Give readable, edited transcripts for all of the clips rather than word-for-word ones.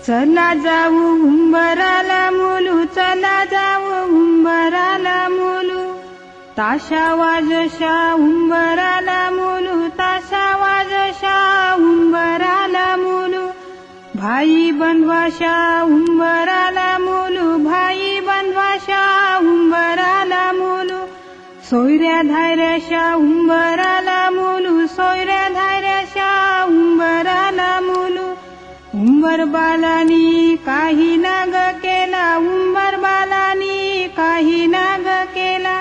चला जाऊ उंबराला मुलू, चला जाऊ उंबराला मुलू, ताशा वाजशा उंबराला मुलू, ताशा वाजशा उंबराला मुलू, भाई बंधवाशा उंबराला मुलू, भाई बंधवाशा उंबराला मुलू, सोयऱ्या धायऱ्याशा उंबराला मुलू, सोयऱ्या धायऱ्याशा उंबराला मुलू, उंबर बालानी काही नाग केला, उंबर बालानी काही नाग केला,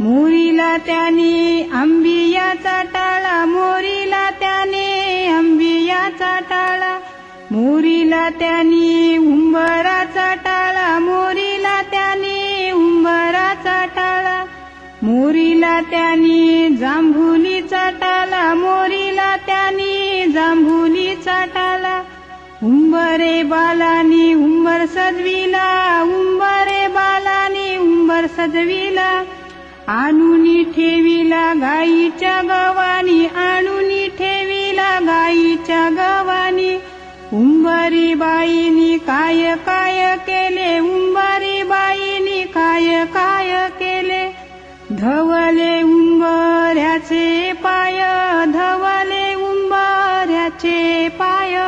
मोरीला त्याने आंबियाचा टाळा, मोरीला त्याने आंबियाचा टाळा, मोरीला त्याने उंबराचा टाळा, मोरीला त्याने उंबराचा टाळा, मोरीला त्याने जांभुलीचा टाळा, मोरीला त्याने जांभुलीचा टाळा, उंबरे बालानी उंबर सजविला, उंबरे बालानी उंबर सजविला, आणूनी ठेविला गाईच्या गवानी, आणूनी ठेविला गाईच्या गवानी, उंबरी बाईनी काय काय केले, उंबरी बाईनी काय काय केले, धवले उंबऱ्याचे पाय, धवले उंबऱ्याचे पाय,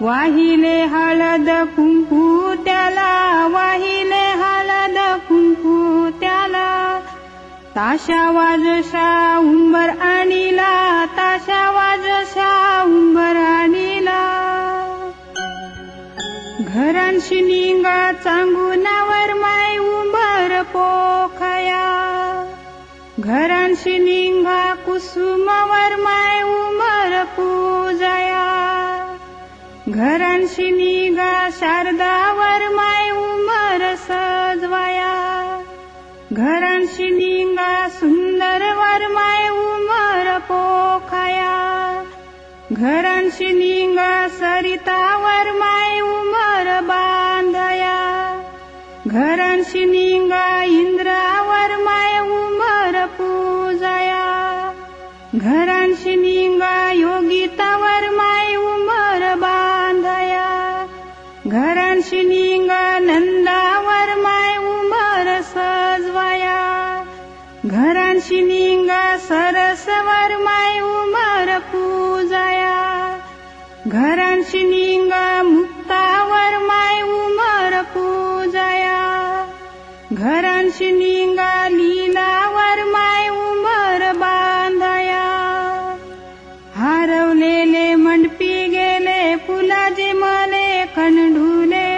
वाहिले हळद कुंकू त्याला, वाहिले हळद कुंकू त्याला, ताशा वाजशा उंबर आणिला, ताशा वाजशा उंबर आणिला, घरांशी निंगा चांगुनावर माय उंबर पोखया, घरांशी निंगा कुसुमावर माय उंबर पूजया, घरांशी निगा शारदावर माय उंबर सजवाया, घरांशी निंगा सुंदरवर माय उंबर पोखया, घरांशी निंगा सरितावर माय उंबर बांधया, घरांशी निंगा इंद्रावर माय उंबर पूजया, घरांशी निंगा योगितावर माय उंबर बांधया, घरांशी निंगा नंदावर माय उंबर सजवाया, घरांशी निंगा सरसवर माय उंबर पूजया, घरांशी निंगा मुक्तावर माय उंबर पूजया, घरांशी निंगा लीलावर माय उंबर बांधया, हरवलेले मंडपी गेले फुलाचे मले कंढुले,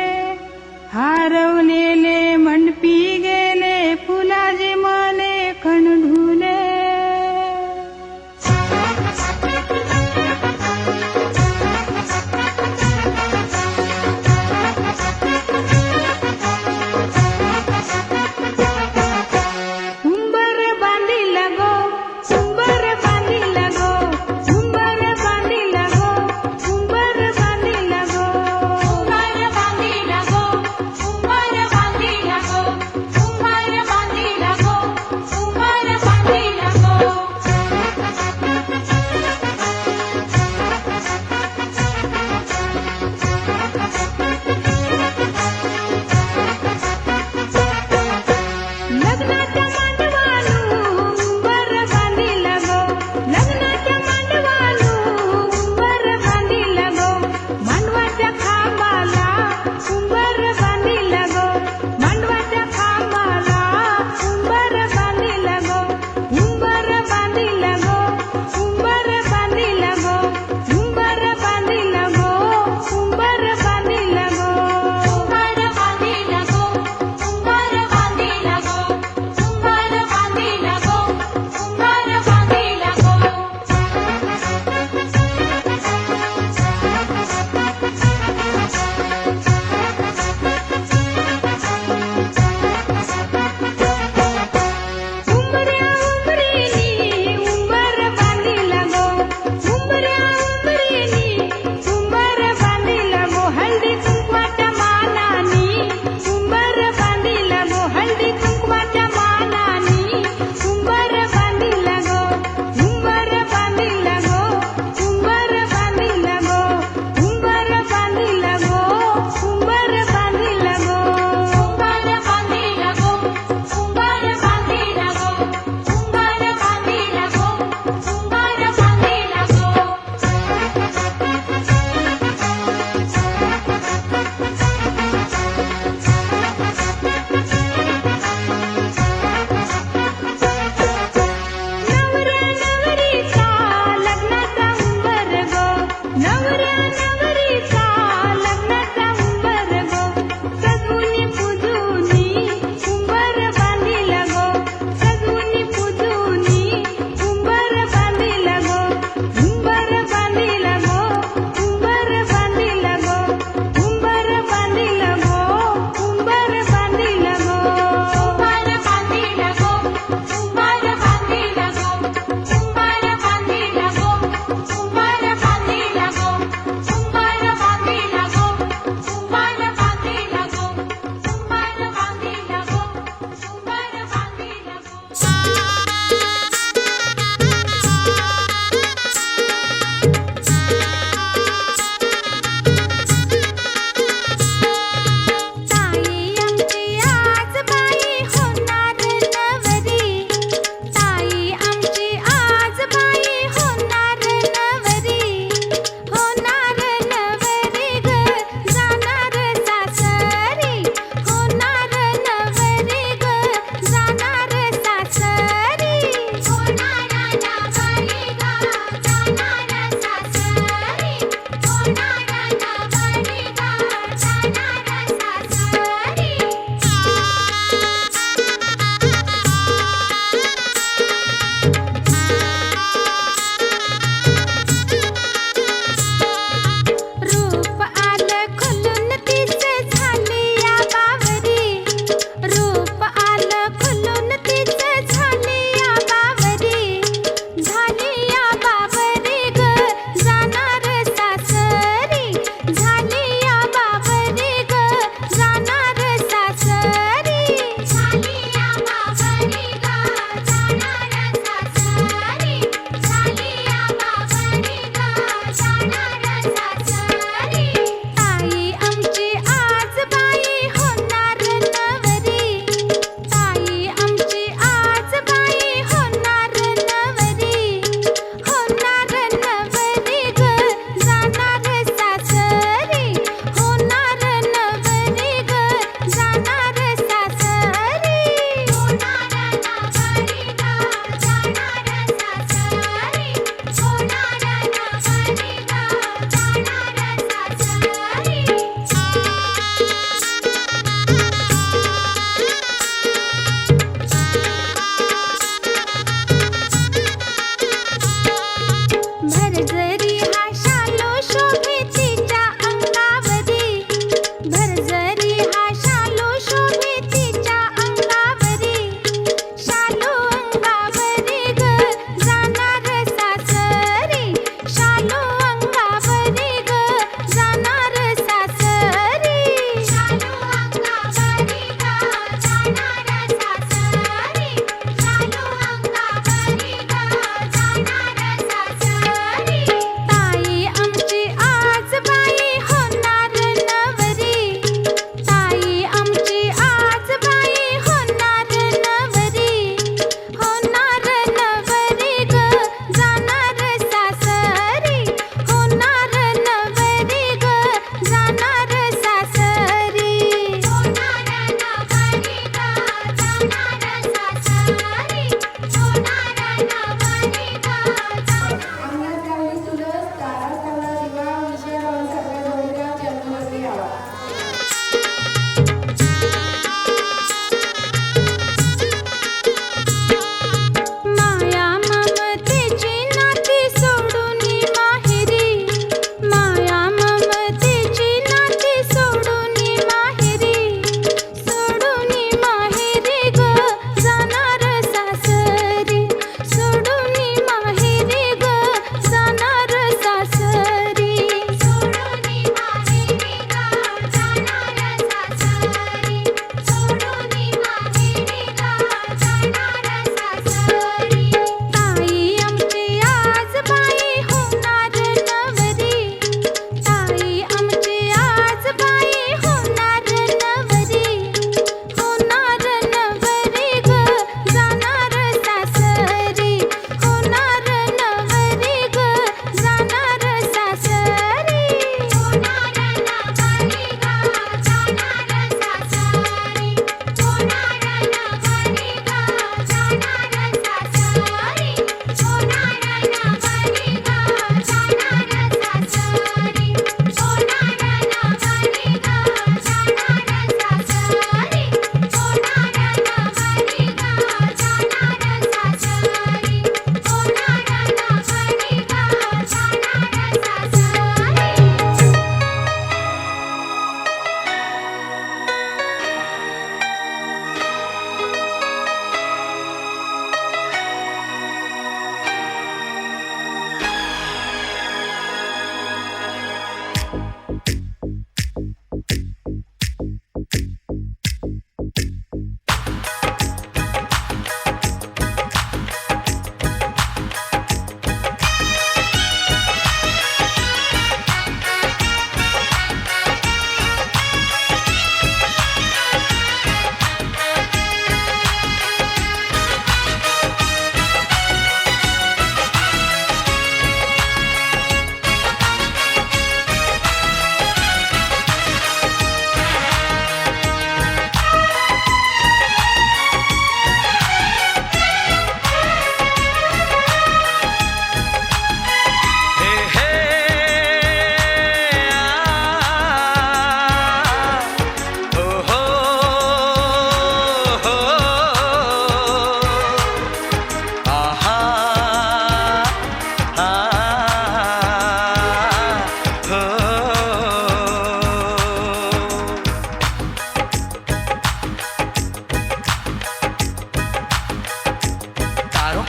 हरवलेले मंडपी गेले फुलाचे मले कंढुले, उंबर बांधिला गो, उंबर बांधिला गो, उंबर बांधिला गो, उंबर बांधिला गो, उंबर बांधिला गो, उंबर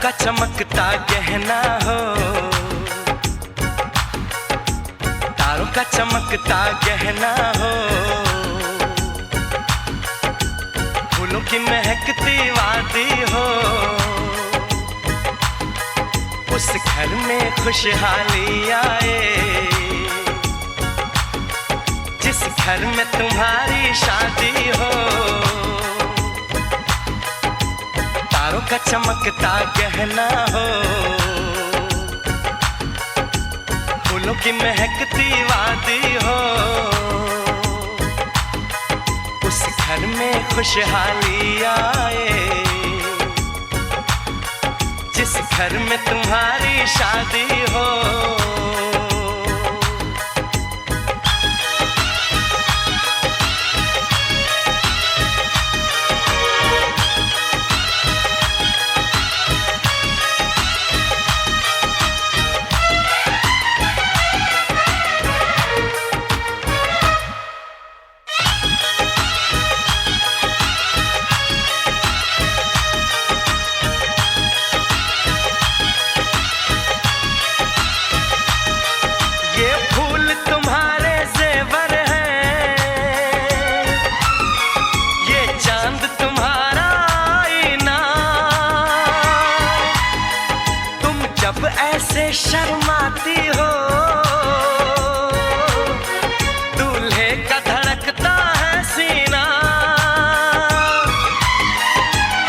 का चमकता गहना हो, तारों का चमकता गहना हो, फूलों की महकती वादी हो, उस घर में खुशहाली आए जिस घर में तुम्हारी शादी हो। तारों का चमकता गहना हो, फूलों की महकती वादी हो, उस घर में खुशहाली आए जिस घर में तुम्हारी शादी हो। ऐसे शर्माती हो, दूल्हे का धड़कता है सीना,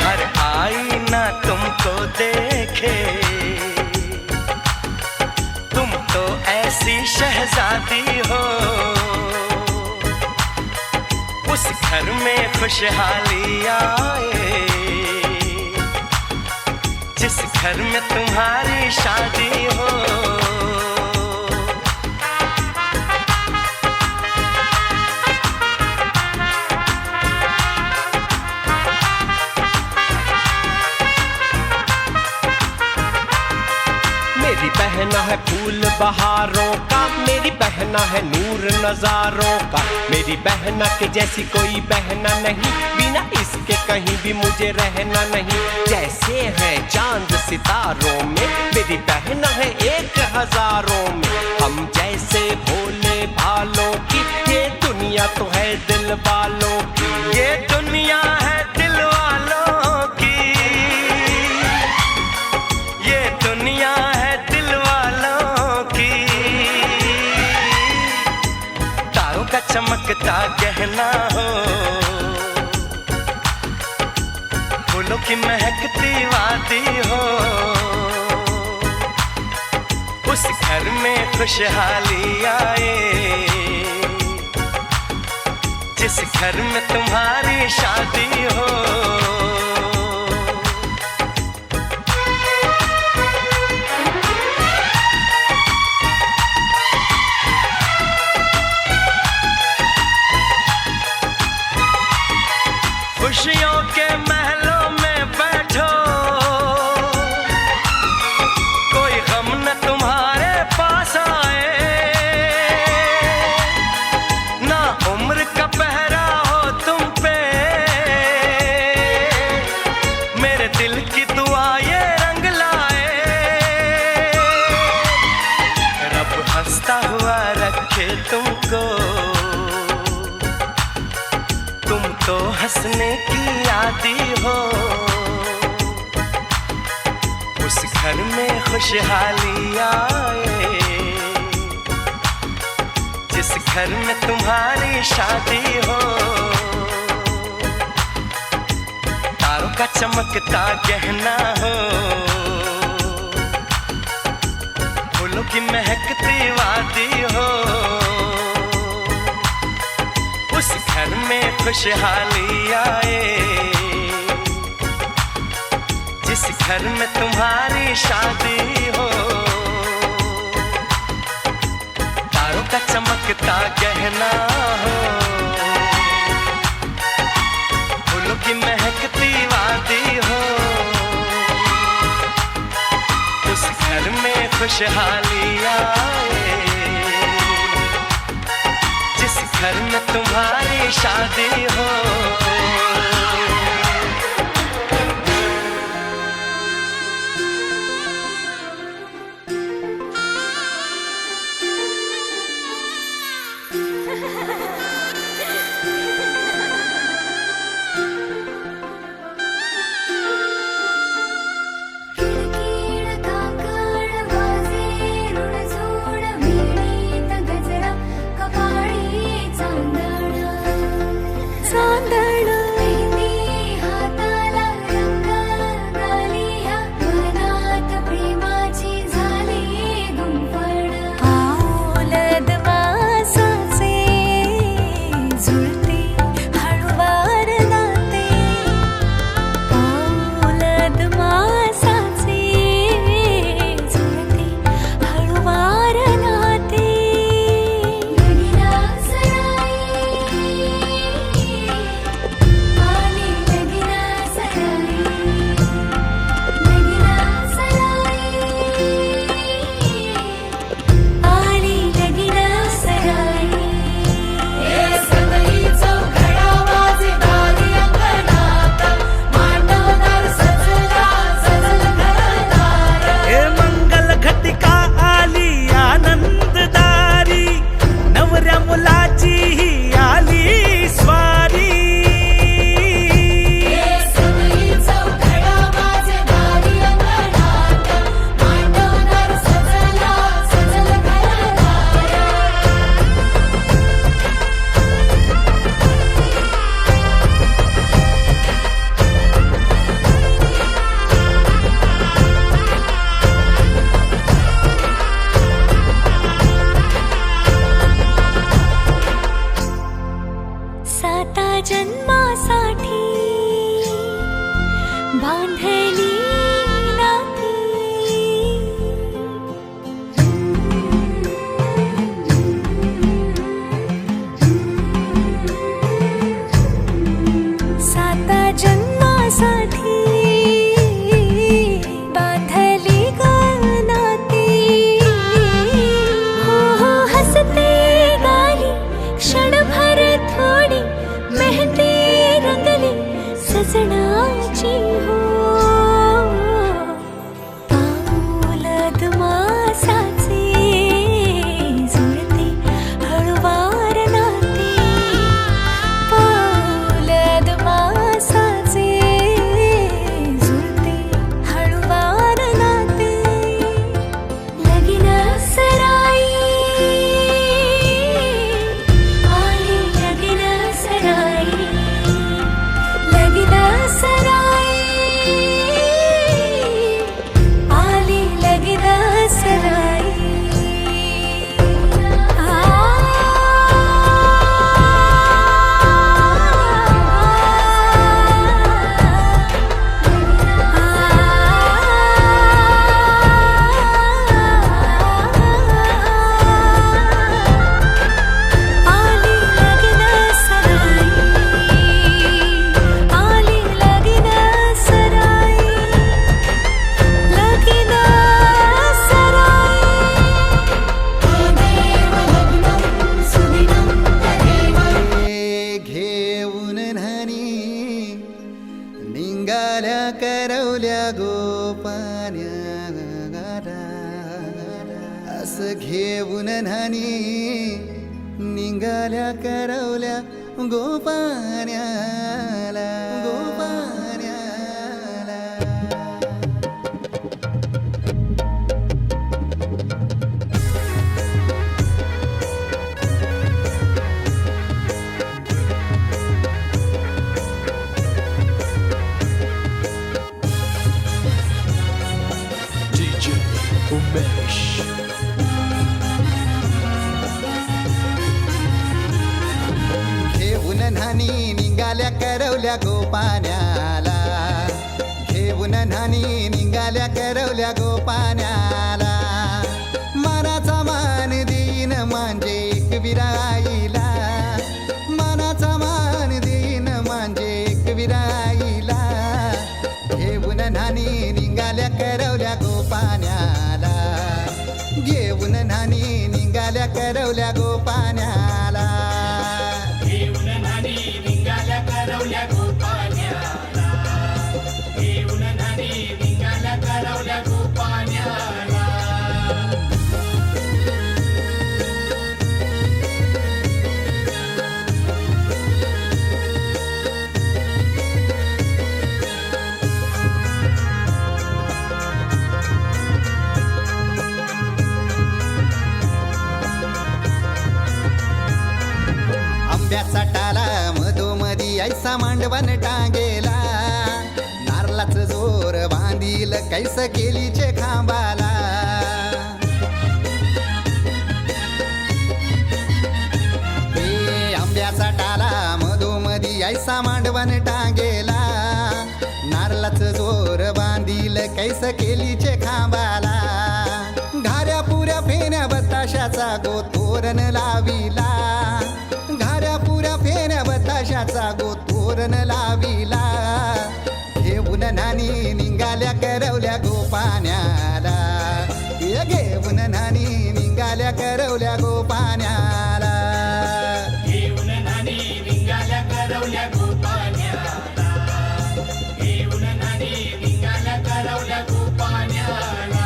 हर आईना तुमको देखे, तुम तो ऐसी शहजादी हो, उस घर में खुशहाली आए जिस घर में तुम्हारी शादी हो। मेरी बहना है फूल बहारों का, मेरी बहना है नूर नजारों का, मेरी बहना के जैसी कोई बहना नहीं, बिना इसके कहीं भी मुझे रहना नहीं। जैसे है चांद सितारों में, मेरी बहना है 1000 में, हम जैसे भोले भालों की, ये दुनिया तो है दिल वालों की, ये दुनिया है दिल वालों की, ये दुनिया है दिल वालों की। तारों का चमकता गहना हो, फूलों की महकती वादी हो, उस घर में खुशहाली आए जिस घर में तुम्हारी शादी हो। खुशियों के महलों में बैठो, कोई गम न तुम्हारे पास आए, ना उम्र का पहरा हो तुम पे, मेरे दिल की दुआ ये रंग लाए, रब हंसता हुआ रखे तुमको, तुम तो हंसने की आदी हो, उस घर में खुशहाली आए जिस घर में तुम्हारी शादी हो। तारों का चमकता गहना हो, फूलों की महकती वादी हो, उस घर में खुशहाली आए जिस घर में तुम्हारी शादी हो। तारों का चमकता गहना हो, फूलों की महकती वादी हो, उस घर में खुशहाली आए जिस घर में तुम्हारी शादी हो। किळकिळ काकड वाजे रुणझुण मिळीत गजरा कपाळी चांदण मेहंदी हाताला रंग गालिया मनात प्रेमाची झाली गुंफण पाऊलद मासाचे झुळते हळुवार नाते पाऊलद मासाचे झुळते हळुवार नाते लगीना सराई आली लगीना सराई आली लगीना सराई ए सगळी चौघडा वाजे दारी अंगणात मांडवदार सजला सजल घरदार हे मंगल घटिका आली आनंददारी नवऱ्या मुलाची ही आली स्वारी ए सगळी चौघडा वाजे दारी अंगणात मांडवदार सजला सजल घरदार साता जन्मासाठी बांधली नाती साता जन्मासाठी बांधली ग नाती हो हो हसते गाली क्षणभर थोडी मेहंदी रंगली सजनाची हो पाऊलद मासाचे जुळते हळुवार नाते पाऊलद मासाचे जुळते हळुवार नाते लगीना सराई आली लगीना सराई लगीना सराई आली लगीना सराई आली लगीना सराई आली लगीना सराई लगीना सराई देव लग्नं सुदिनं तदेव घेऊन न्हाणी निंगाल्या करवल्या गोपान्या असं घेऊन न्हाणी निंगाल्या करवल्या गोपान्याला गोपान्याला DJ Umesh. घेऊन न्हाणी निघाल्या करवल्या गोपान्याला घेऊन न्हाणी निघाल्या करवल्या गोपान्याला मानाचा मान देईन म्हणजे एक विराईला मानाचा मान देईन म्हणजे एक विराईला घेऊन न्हाणी निघाल्या करवल्या गोपान्याला घेऊन न्हाणी निघाल्या करवल्या गोपान्याला घेऊन न्हाणी निघाल्या करवल्या गोपान्याला घेऊन न्हाणी निघाल्या करवल्या गोपान्याला आंब्याचा टाला मधोमधी ऐसा मांडवन टांगेला नारळाच जोर बांधील कैस केलीचे खांबाला आंब्याचा टाला मधोमधी ऐसा मांडवन टांगेला नारळाच जोर बांधील कैस केलीचे खांबाला घाऱ्या पुऱ्या फेऱ्या बताशाचा गोतोरण लाविला घाऱ्या पुऱ्या फेऱ्या बताशाचा गोतोरण लाविला घेऊन नानी निघाल्या करवल्या गोपाण्याला घेऊन नानी निघाल्या करवल्या गोपाण्याला घेऊन नानी निघाल्या करवल्या गोपाण्याला घेऊन नानी निघाल्या करवल्या गोपाण्याला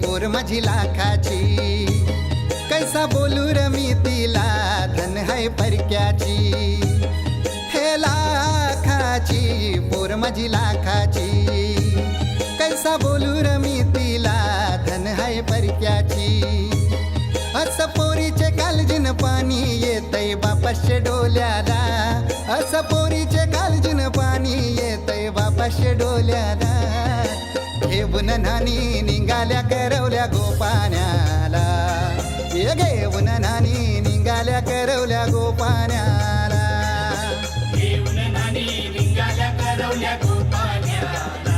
पोर माझी लाखाची कैसा बोलू र मी तिला धन है परक्याची हे लाखाची पोर माझी लाखाची कैसा बोलू र मी तिला धन है परक्याची अस पोरीचे कालजीन पाणी येतय बापाशे डोल्याला अस पोरीचे कालजीन पाणी येतय बापाशे डोल्याला घेऊन नानी निघाल्या करवल्या गोपाण्याला घेऊन नानी निघाल्या करवल्या गोपाण्याला घेऊन नानी निघाल्या करवल्या गोपाण्याला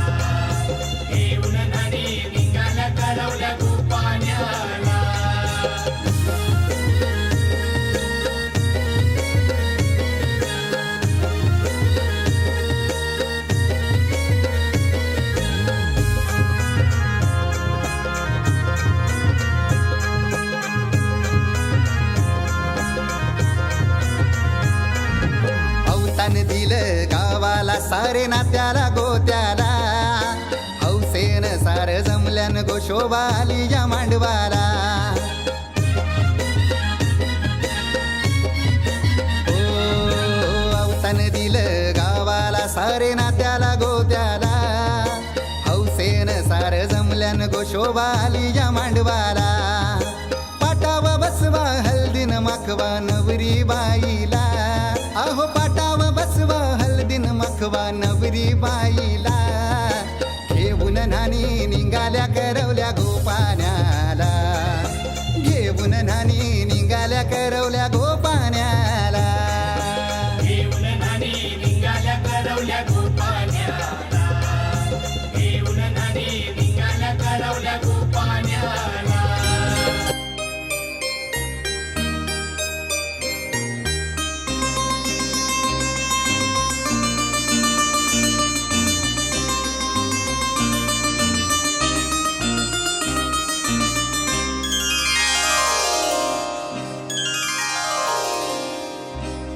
घेऊन नानी निघाल्या करवल्या गोपाण्याला दिलं गावाला सारे नात्याला गोत्याला हौसेन सार जमल्यान गोशोबा आली या मांडवाला अवतान दिलं गावाला सारे नात्याला गोत्याला हौसेन सार जमल्यान गोशोबा आली या मांडवाला पाटावा बसवा हल्दीन माखवा नवरी बाईला अहो पाटावा बसवा हल्दीन मखवा नवरी बाईला घेऊन नानी निघाल्या करवल्या गोपाण्याला घेऊन नानी निघाल्या करवल्या गोपाण्याला घेऊन नानी निघाल्या करवल्या गोपाण्याला घेऊन नानी निघाल्या करवल्या गोपाण्याला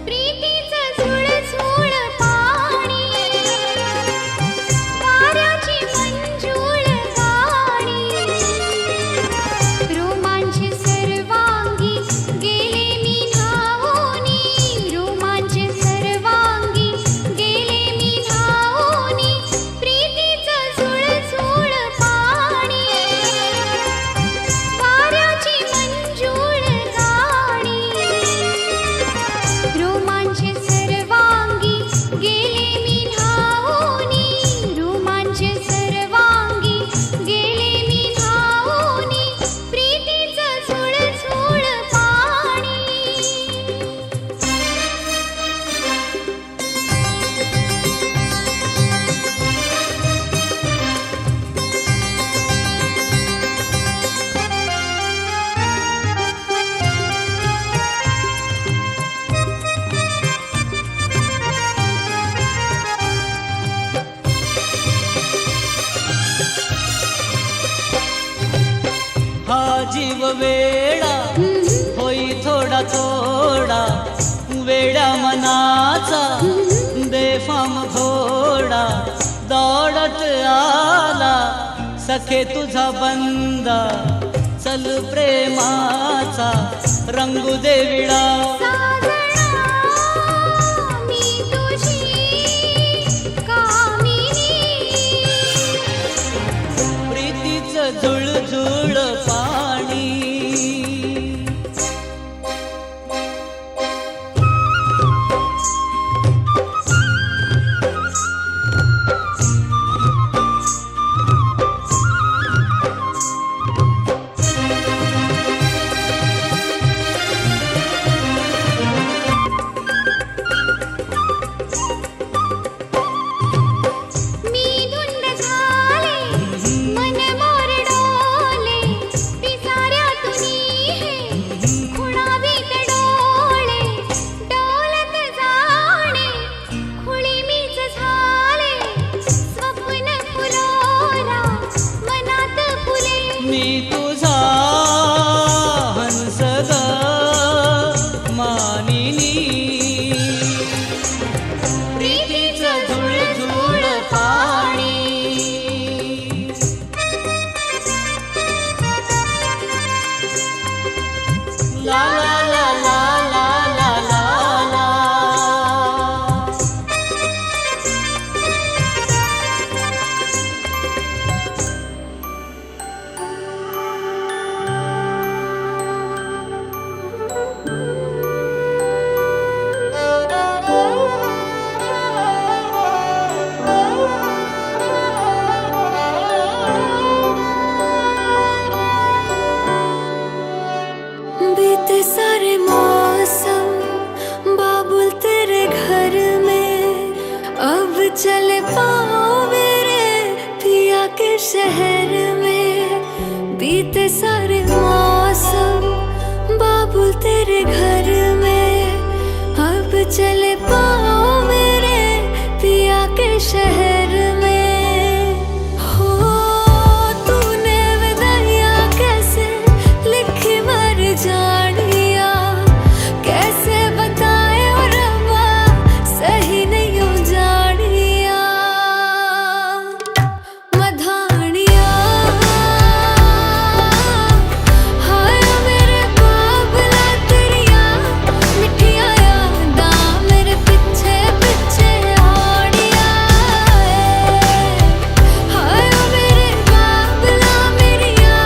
प्रीतीचं झुळझुळ पाणी वाऱ्याची मंजूळ गाणी रोमांच सर्वांगी गेले मी धावूनी रोमांच सर्वांगी गेले मी धावूनी प्रीतीचं झुळझुळ पाणी वाऱ्याची मंजूळ गाणी रोमांच सर्वांगी गेले मी धावूनी रोमांच सर्वांगी गेले मी धावूनी प्रीतीचं झुळझुळ पाणी हा जीव वेडा होई थोडा थोडा वेड्या मनाचा बेफाम घोडा दौडत आला सखे तुझा बंदा चल प्रेमाचा रंगू दे विडा साजणा मी तुझी कामिनी प्रीतीचं झुळझुळ पाणी मी धुंद झाले मन मोर डोले पिसाऱ्यातुनी हे खुणावीत डोळे डोलत जाणे खुळी मीच झाले स्वप्न फुलोरा मनात फुले मी तुझा हंस ग मानिनी प्रीतीचं झुळझुळ पाणी ला ला ला ला ला ला ला ला बीते सारे मौसम बाबुल तेरे घर में अब चले पाओ मेरे पिया के शहर में बीते सारे मौसम बाबुल तेरे घर में अब चले पाओ मेरे पिया के शहर में हो तूने विदाइयाँ कैसे लिखी मर जानिया कैसे बताए और रब्बा सही नहीं हो जानिया मधानिया हाय मेरे बाबला तेरिया मिठिया यादां मेरे पीछे पीछे आड़िया हाय मेरे बाबला मेरिया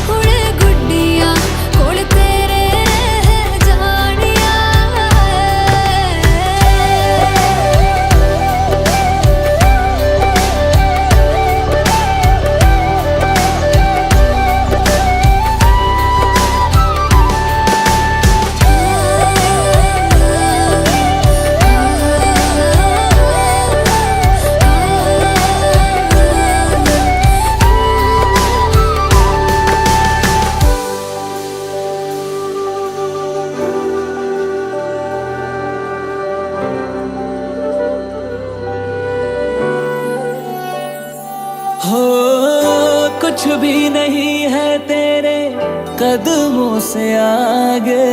हुणे गुड्डिया कोल तेरे जानिया हो कुछ भी नहीं है तेरे कदमों से आगे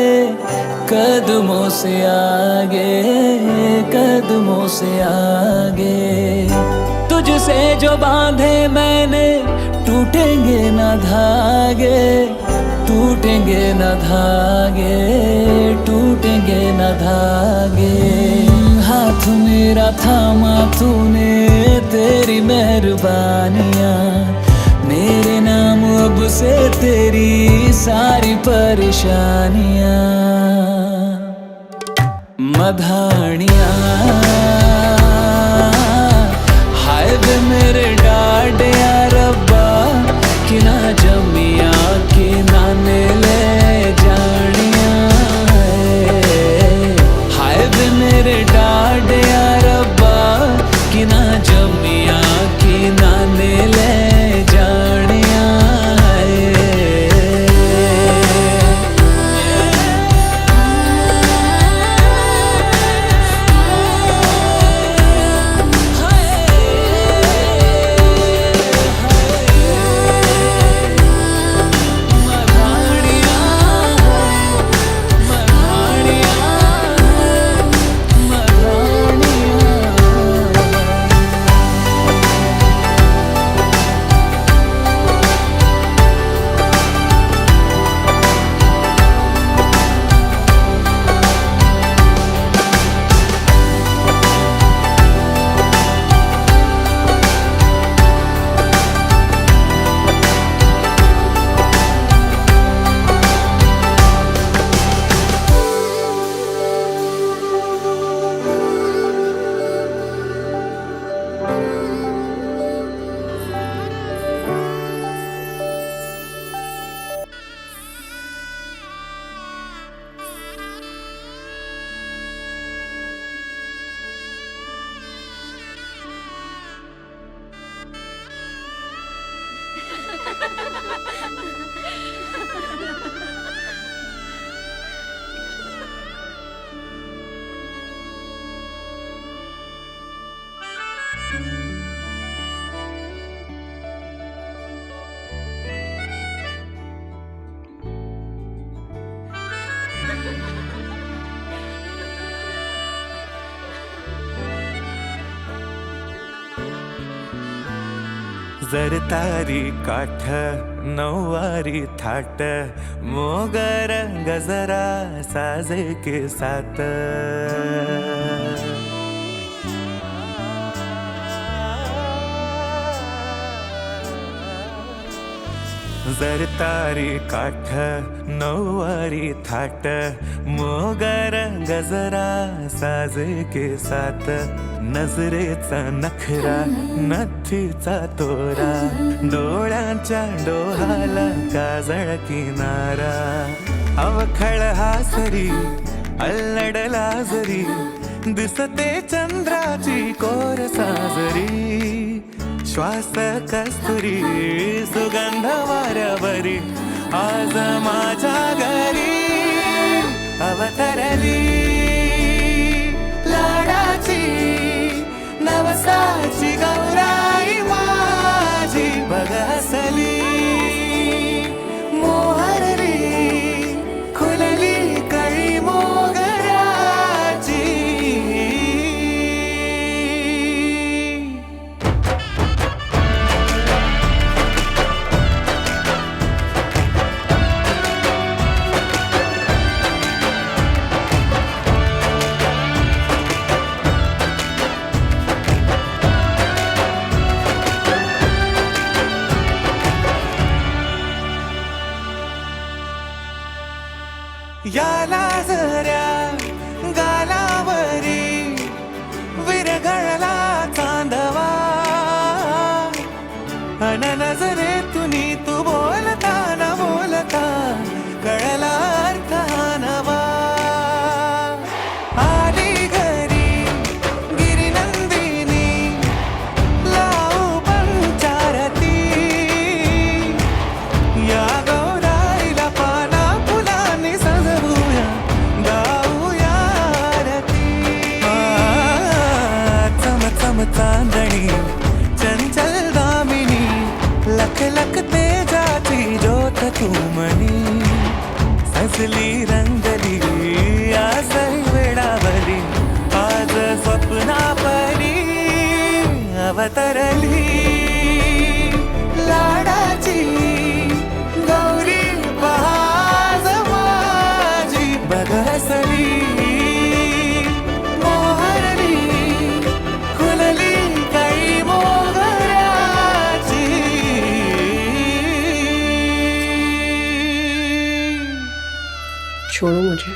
कदमों से आगे कदमों से आगे तुझसे जो बांधे मैंने टूटेंगे न धागे टूटेंगे न धागे टूटेंगे न धागे हाथ मेरा थामा तूने तेरी मेहरबानियाँ मेरे नाम अब से तेरी सारी परेशानियाँ मधानियाँ हाय वे मेरे डाडिया रब्बा कि ना जमिया कि ना ने ले जानिया हाय वे मेरे डाडिया रब्बा कि ना जमिया कि ना ने ले जानिया जर तारी काठ नऊवारी थाट मोगर गजरा साजे के साथ जर तारी काठ नऊवारी थाट मोगर गजरा साजे के साथ नजरेचा नखरा नथीचा तोरा डोळ्यांच्या डोहाला काजळ किनारा अवखळ हासरी अल्लडला जरी दिसते चंद्राची कोर साजरी श्वास कस्तुरी सुगंध वाऱ्यावरी आज माझ्या घरी अवतरली लाडाची नवसाची गौराई माझी बघ हसली मोहरली खुलली कळी मोगराची याला जऱ्या गालावरी विरघळला चांदवा अन नजरेतुनी तू बोलता न बोलता कळला अर्थ हा नवा आली घरी गिरिनंदिनी लावू पंचारती या गौराईला पाना फुलांनी सजवूया गाऊया आरती चम चम चांदणी चंचल दामिनी लख लख तेजाची ज्योत तू मनी सजली रंगली आज वेळावली आज स्वप्ना परी अवतरली लाडाची गौरी बहाज माझी बघसली मोहरली खुलली काही मोगराची छोड़ो मुझे।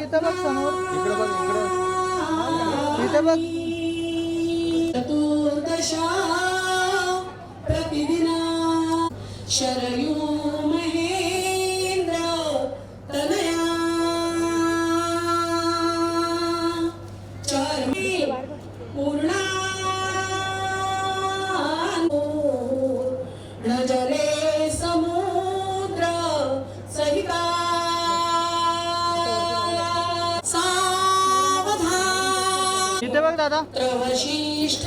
इथं बघ समोर इकडे बघ इथं बघ चतुर्दशा प्रतिदिना शरयू महेंद्र तनया चर्मे पूर्णा नजरे समुद्र सहिता सावधान इथे बघ दादा वशिष्ठ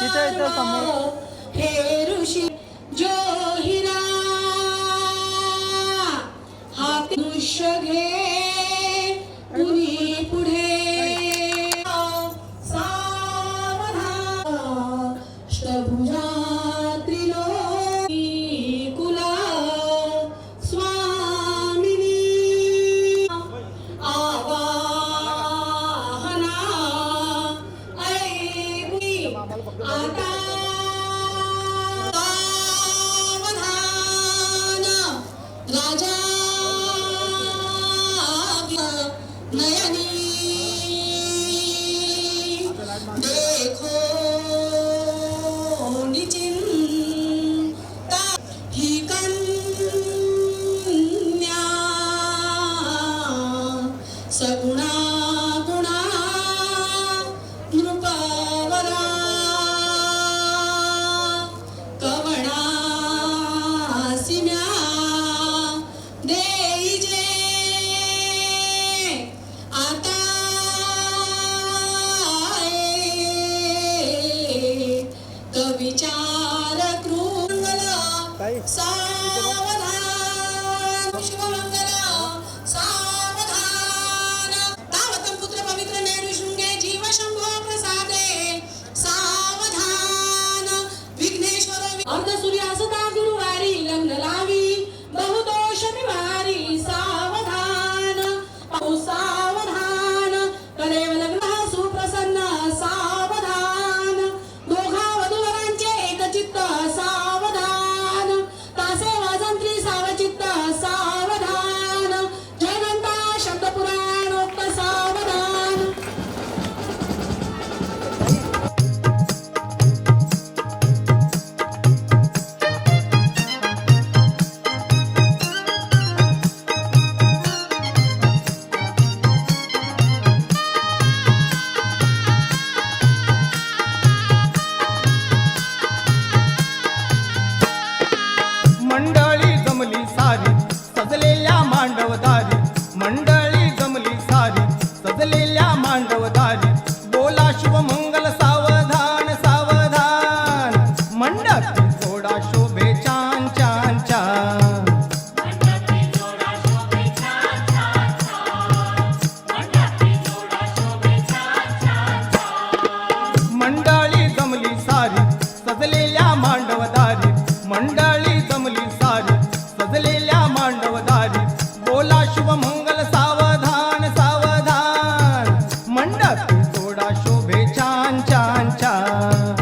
इथं समोर हे ऋषी जो हिरा हाती दृश्य घे कुणी पुढे सावधान अष्टभुजा त्रिलोकी कुला स्वामिनी आवाहना ऐकुई आता सावधान राजा नयनी देखो निचिंता ही कन्या सगुणा गुणा नृपवरा कवणासिम्या देईजे आता कविचार कृंगल सावधान शिवमंगल सावधान तावतं पुत्र पवित्र नेरु शृंगे जीव शंभो प्रसादे सावधान विघ्नेश्वर अर्ध सूर्यासता गुरुवारी लग्न लावी बहुदोष निवारी सावधान सावधान करेव लग्न सुप्रसन्न सावधान दोघा वधूवरांचे एकचित्त सावधान तासे वाजंत्री सावचित्त सावधान जयगंता शब्दपुराणोक्त सावधान मंडळी जमली सारी सजलेल्या मांडवदारी मंडळी जमली सारी सजलेल्या मांडवदारी बोला शुभमंगल सावधान सावधान मंडपी जोडा शोभे छान छान छान मंडळी जमली सारी सजलेल्या मांडवदारी मंडळी जमली सारी सजलेल्या मांडवदारी बोला शुभमंगल सावधान सावधान मंडपी जोडा शोभे छान छान छान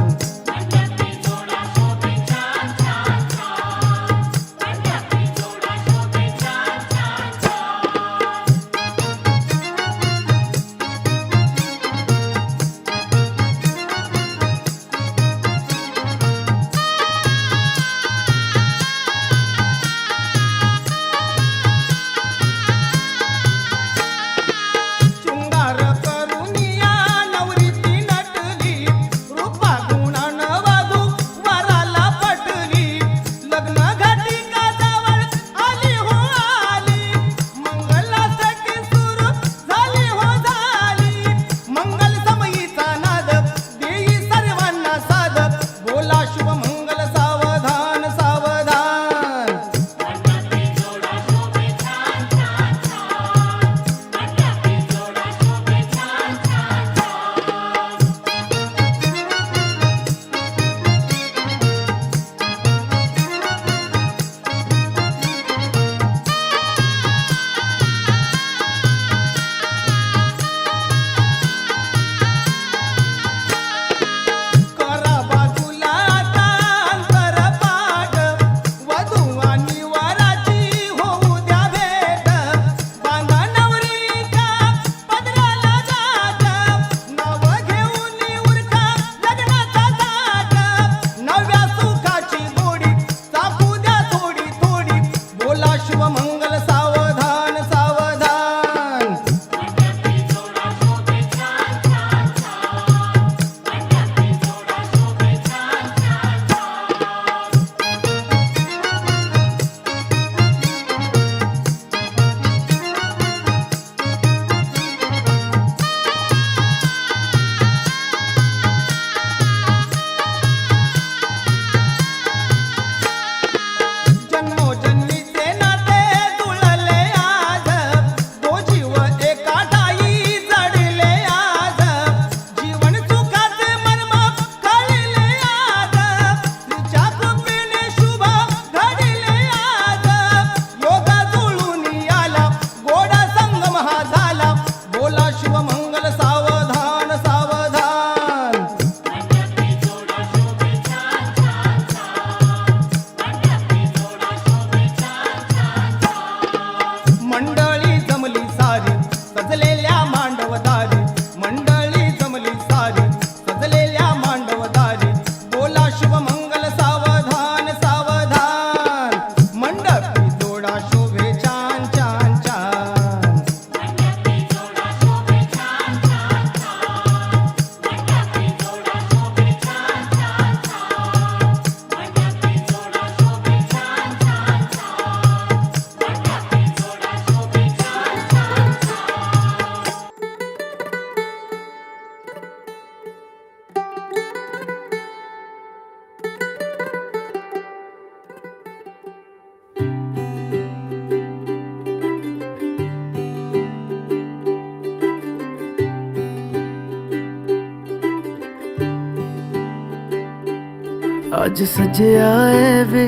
आज सजया है वे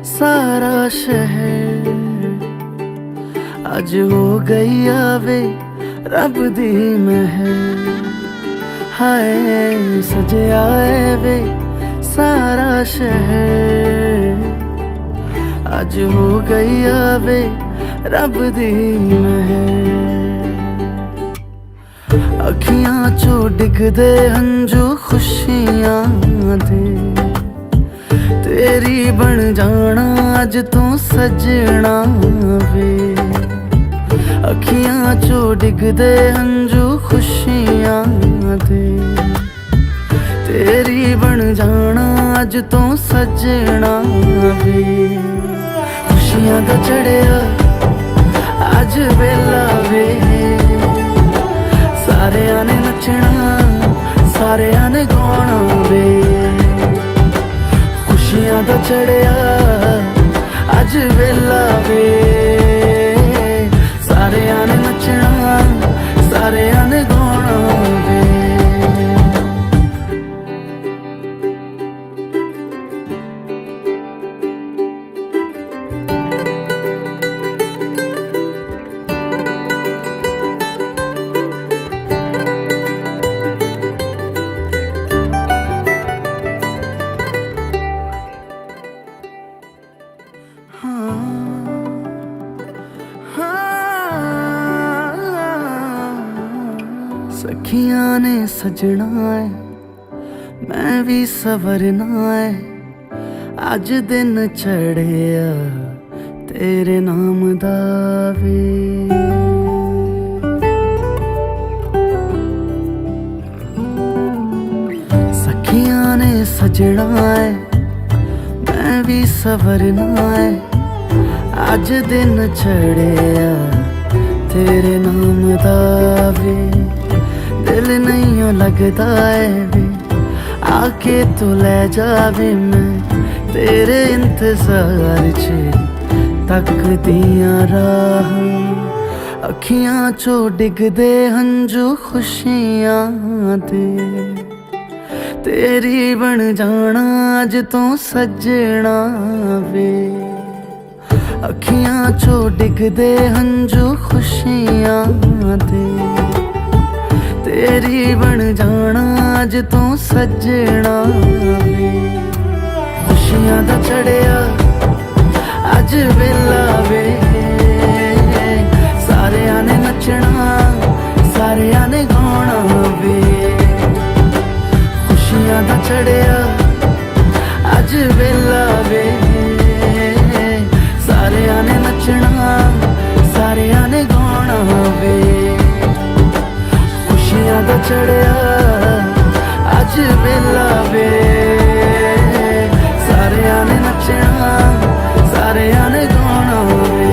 सारा शहर, आज हो गई आवे रब दी महर। हाय सजया है वे सारा शहर, आज हो गई आवे रब दी महर। अखियां चो डिगदे हंजू खुशियां दे, तेरी बन जाना अज तो सजना वे। अखियां चो डिगदे हंजू खुशियां दे, तेरी बन जाना अज तो सजना वे। खुशियां दा चढ़िया अज वेला वे, सारियां ने नचना सारियां ने गाना वे। खुशियां दा चढ़िया अज वेला वे, सारियां ने नचना सारियां ने गाना वे। सखियां ने सजना है मैं भी सवरना है, अज दिन चढ़िया तेरे नाम दा वे। सखियां ने सजना है मैं भी सवरना है, अज दिन चढ़िया तेरे नाम दा वे। दिल नहीं लगता है वे आके तू ले जावे, मैं तेरे इंतजार च तकदियां राह। अखियां चो डिगदे हंजू खुशियां दे, तेरी बन जाना अज तो सजना वे। अखियां चो डिगदे हंजू खुशियां दे, तेरी बन जाना अज तो सजना वे। खुशियां दा चढ़िया अज वेला वे, सारियां ने नचना सारियां ने गाना वे। खुशियां दा चढ़िया अज वेला वे, सारियां ने नचना सारियां ने गाना वे। खुशियां दा चढ़िया अज वेला वे, सारियां ने नचना सारियां ने गाना वे।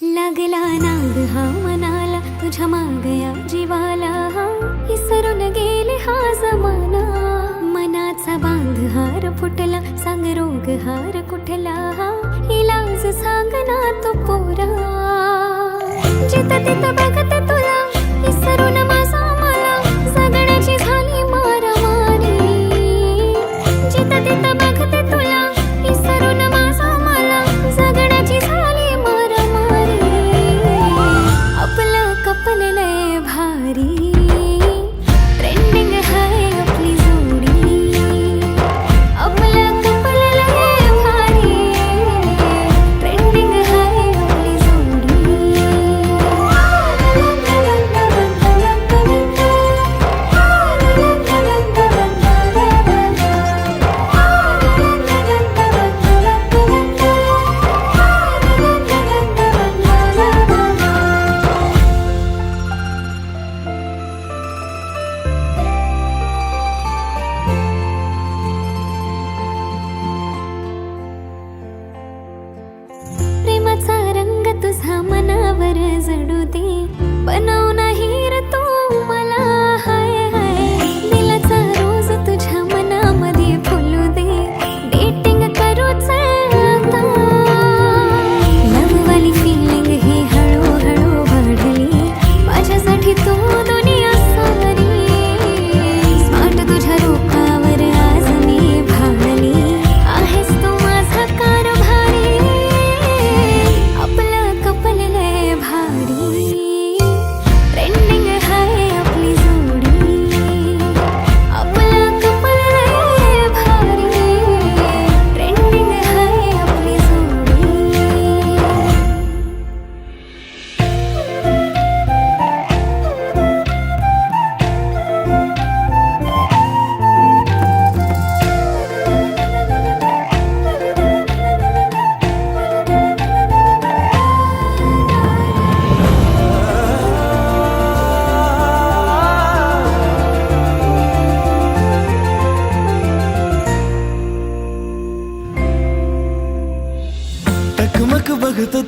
लागला नाग हा मनाला तुझ्या मागया जीवाला, इसरून गेले हा जमाना। मनाचा बांध हार फुटला सांग रोग हार कुठला, इलाज सांग ना तो पोरा। जिथं तिथं बघते तुला इसरून माझा मला, जगण्याची झाली मारामारी। जिथं तिथं बघते तुला इसरून माझा मला, जगण्याची झाली मारामारी। आपलं कपल लय भारी, ट्रेंडिंग हाय आपली जोडी। आपलं कपल लय भारी, ट्रेंडिंग हाय आपली जोडी।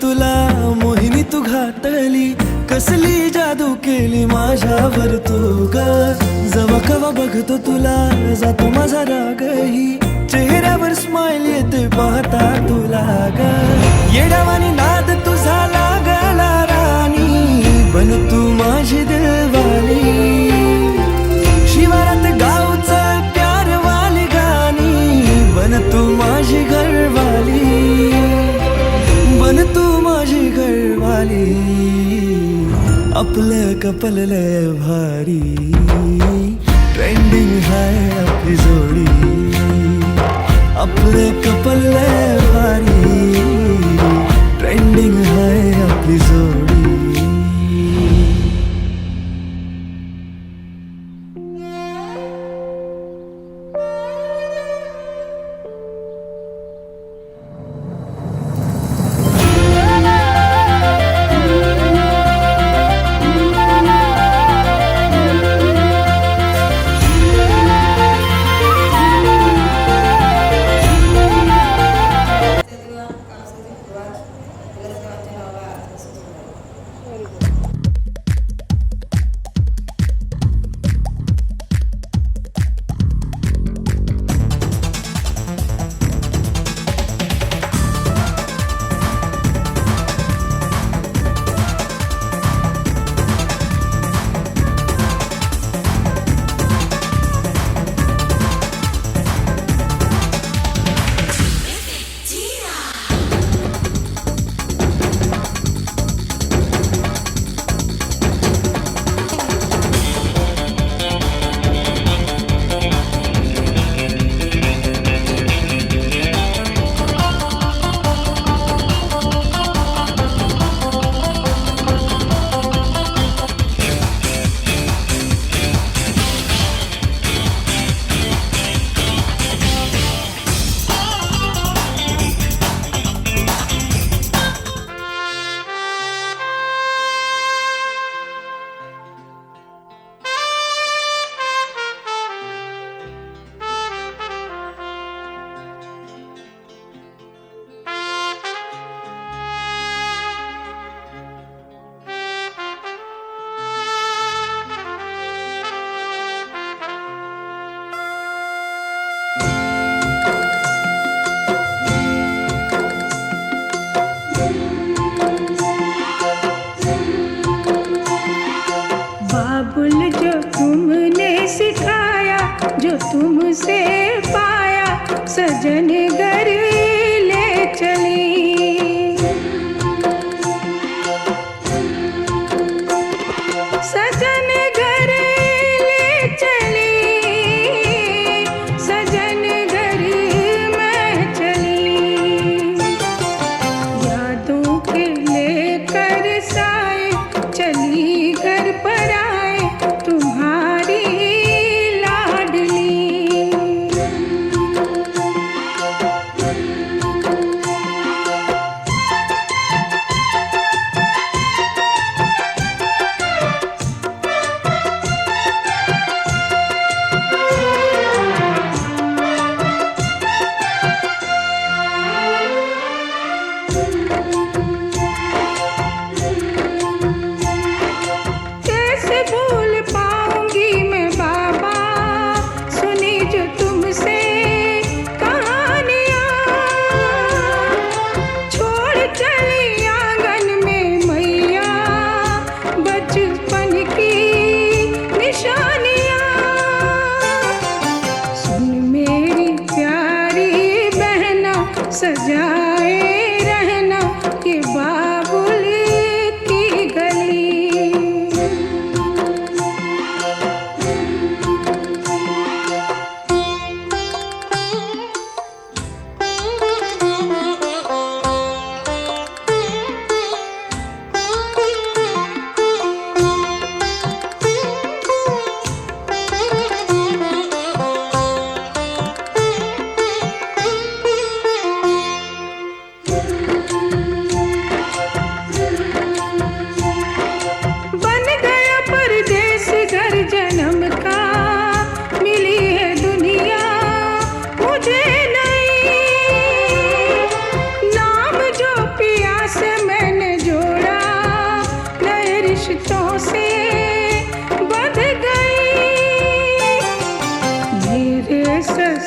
तुला मोहिनी तू घातली कसली जादू केली माझ्यावर तू ग जवा कवा बघतो तुला जातो माझा रागही चेहऱ्यावर स्माइल येते पाहता तुला ग येडावानी नाद तुझा लागला राणी बन तू माझी दिलवाली शिवारात गावचं प्यारवाली गाणी बन तू माझी घरवाली बन तू माझी घरवाली आपलं कपल लय भारी ट्रेंडिंग हाय आपली जोडी आपलं कपल लय भारी ट्रेंडिंग हाय आपली जोडी बाबुल जो तुमने सिखाया जो तुमसे पाया सजन घर ले चली सजन घर ले चली सजन घर मैं चली यादों के लेकर साए चली घर पर आए तुम्हारी लाडली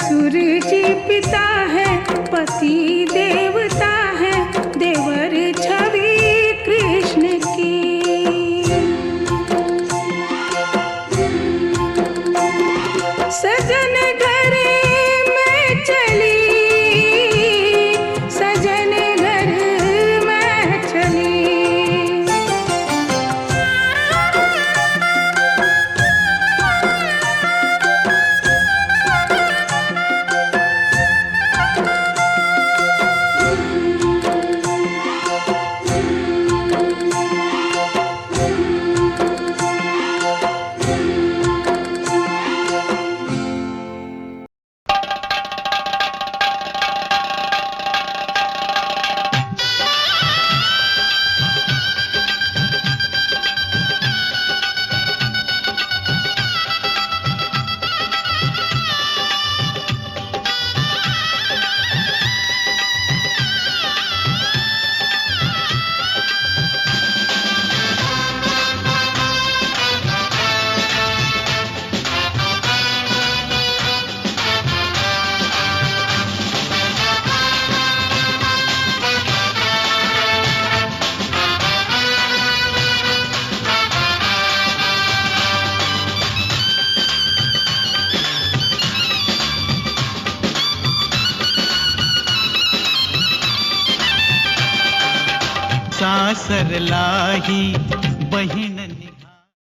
ससुर जी पिता है, पति देवता है, देवर छवि कृष्ण की। सजन घर में चली, सजन घर में चली। सासरला ही बहीण